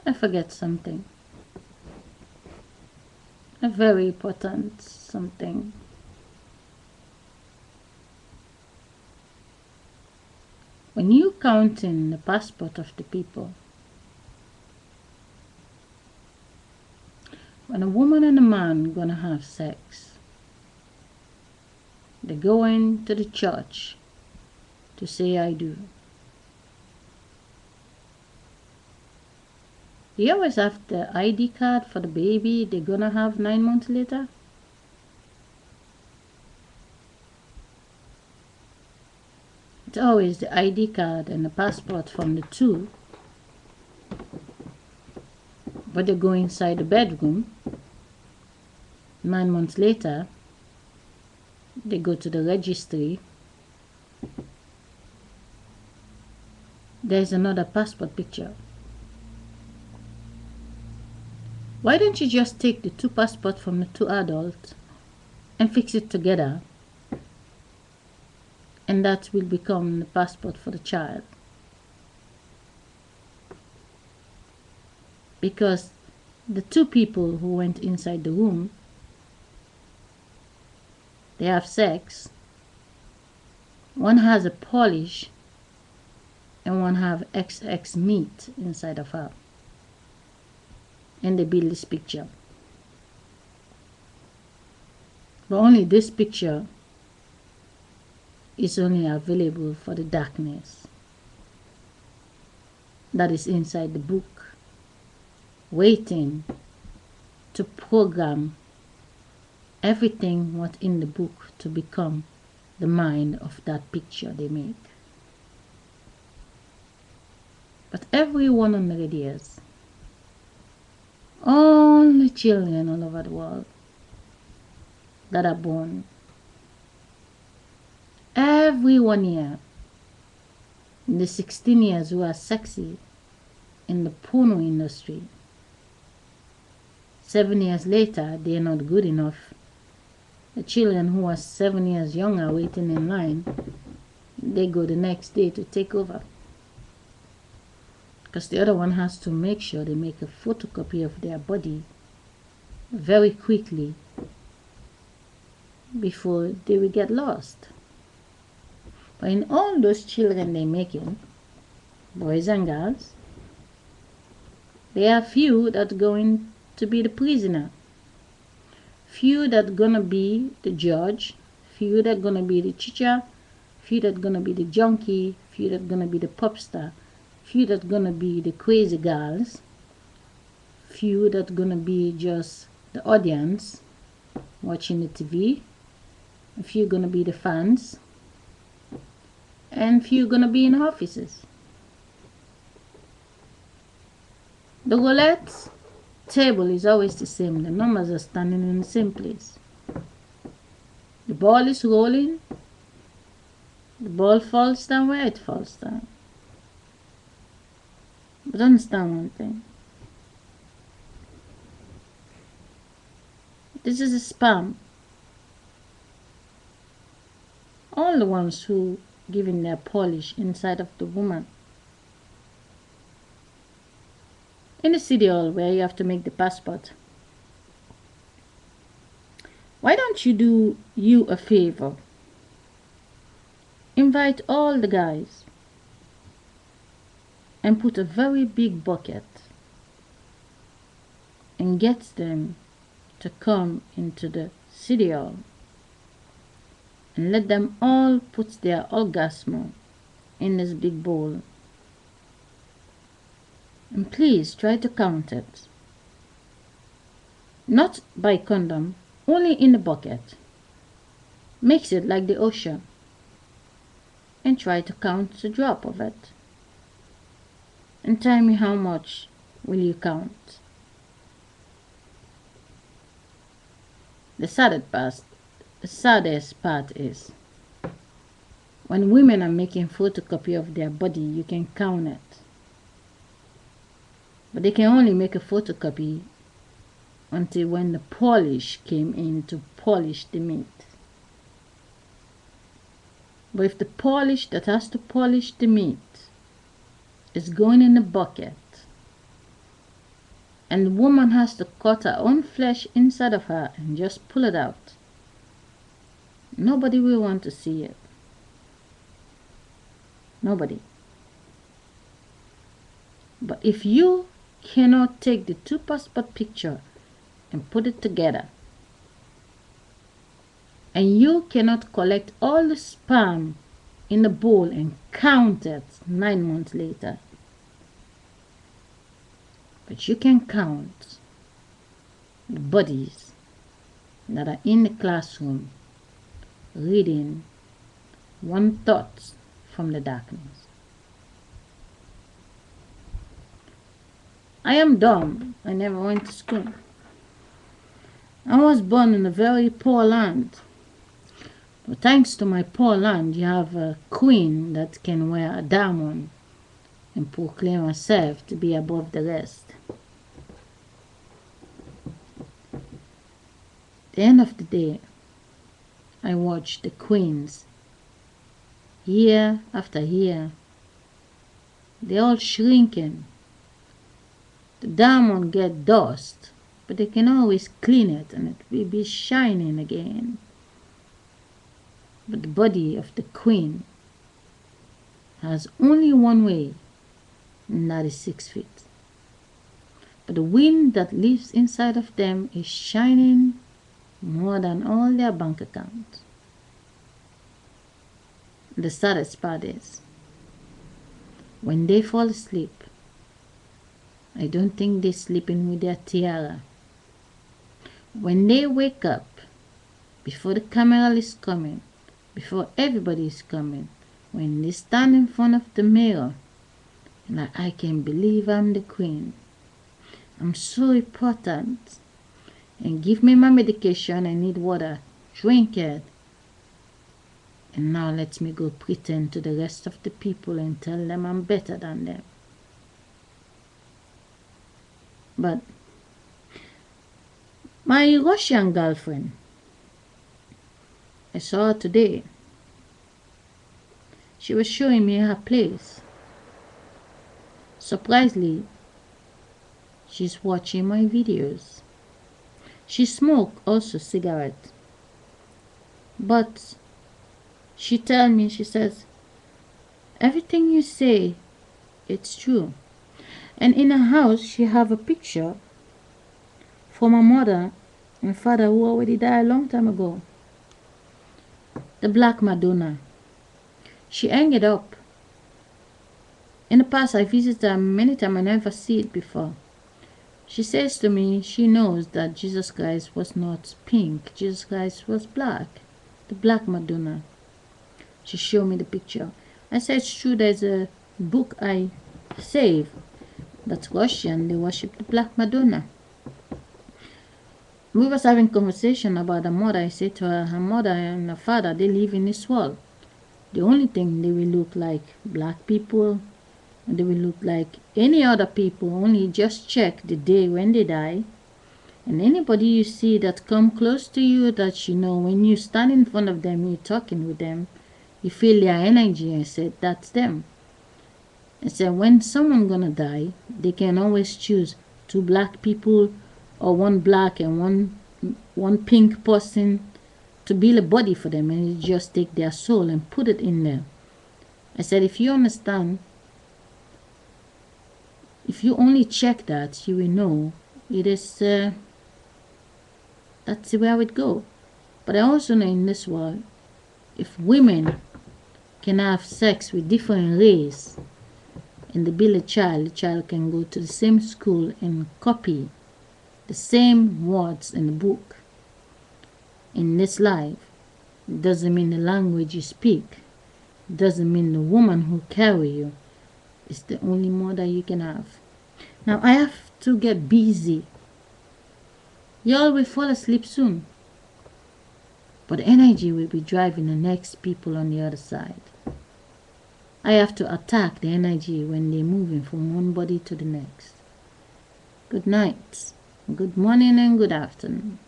I forget something. A very important something. When you count in the passport of the people, when a woman and a man gonna have sex, they go into the church to say I do. Do you always have the ID card for the baby they're gonna have 9 months later? It's always the ID card and the passport from the two. But they go inside the bedroom. 9 months later, they go to the registry. There's another passport picture. Why don't you just take the two passports from the two adults and fix it together? And that will become the passport for the child. Because the two people who went inside the room, they have sex. One has a polish and one have XX meat inside of her. And they build this picture. But only this picture is only available for the darkness that is inside the book, waiting to program everything what's in the book to become the mind of that picture they make. But every 100 years, all the children all over the world that are born, every 1 year, in the 16 years who are sexy in the porno industry, 7 years later, they are not good enough. The children who are 7 years younger waiting in line, they go the next day to take over. Because the other one has to make sure they make a photocopy of their body very quickly before they will get lost. But in all those children they're making, boys and girls, there are few that are going to be the prisoner, few that gonna be the judge, few that gonna be the teacher, few that gonna be the junkie, few that gonna be the pop star, few that gonna be the crazy girls, few that gonna be just the audience watching the TV, a few gonna be the fans, and few gonna be in offices. The roulette table is always the same. The numbers are standing in the same place. The ball is rolling. The ball falls down where it falls down. But understand one thing. This is a spam. All the ones who giving their polish inside of the woman. In the city hall where you have to make the passport. Why don't you do you a favor? Invite all the guys and put a very big bucket and get them to come into the city hall and let them all put their orgasm in this big bowl. And please try to count it. Not by condom, only in the bucket. Mix it like the ocean. And try to count a drop of it. And tell me how much will you count. The saddest part is when women are making photocopy of their body, you can count it. But they can only make a photocopy until when the polish came in to polish the meat. But if the polish that has to polish the meat is going in the bucket, And the woman has to cut her own flesh inside of her and just pull it out. Nobody will want to see it. Nobody. But if you cannot take the two passport picture and put it together, and you cannot collect all the sperm in the bowl and count it 9 months later, but you can count the bodies that are in the classroom reading one thought from the darkness. I am dumb. I never went to school. I was born in a very poor land. But thanks to my poor land, you have a queen that can wear a diamond and proclaim herself to be above the rest. At the end of the day, I watch the queens year after year. They're all shrinking. The diamond get dust, but they can always clean it and it will be shining again. But the body of the queen has only one way, and that is 6 feet. But the wind that lives inside of them is shining more than all their bank accounts. The saddest part is, when they fall asleep, I don't think they're sleeping with their tiara. When they wake up, before the camera is coming, before everybody is coming, when they stand in front of the mirror, and I can believe I'm the queen. I'm so important. And give me my medication, I need water, drink it. And now let me go pretend to the rest of the people and tell them I'm better than them. But my Russian girlfriend, I saw her today. She was showing me her place. Surprisingly, she's watching my videos. She smoked also cigarette. But she tell me, she says, everything you say, it's true. And in her house, she have a picture from her mother and father who already died a long time ago. The Black Madonna. She hang it up. In the past, I visited her many times. I never see it before. She says to me, she knows that Jesus Christ was not pink. Jesus Christ was black. The Black Madonna. She showed me the picture. I said, it's true, there's a book I saved. That's Russian. They worship the Black Madonna. We was having conversation about her mother. I said to her, her mother and her father, they live in this world. The only thing, they will look like black people. And they will look like any other people. Only just check the day when they die. And anybody you see that come close to you, that you know, when you stand in front of them, you're talking with them, you feel their energy. I said, that's them. I said, when someone gonna die, they can always choose 2 black people or 1 black and one pink person to build a body for them, and you just take their soul and put it in there. I said, if you understand, if you only check that, you will know it is, that's the way I would go. But I also know in this world, if women can have sex with different race and they build a child, the child can go to the same school and copy the same words in the book. In this life, it doesn't mean the language you speak. It doesn't mean the woman who carry you is the only mother you can have. Now I have to get busy. Y'all will fall asleep soon. But energy will be driving the next people on the other side. I have to attack the energy when they're moving from one body to the next. Good night, good morning, and good afternoon.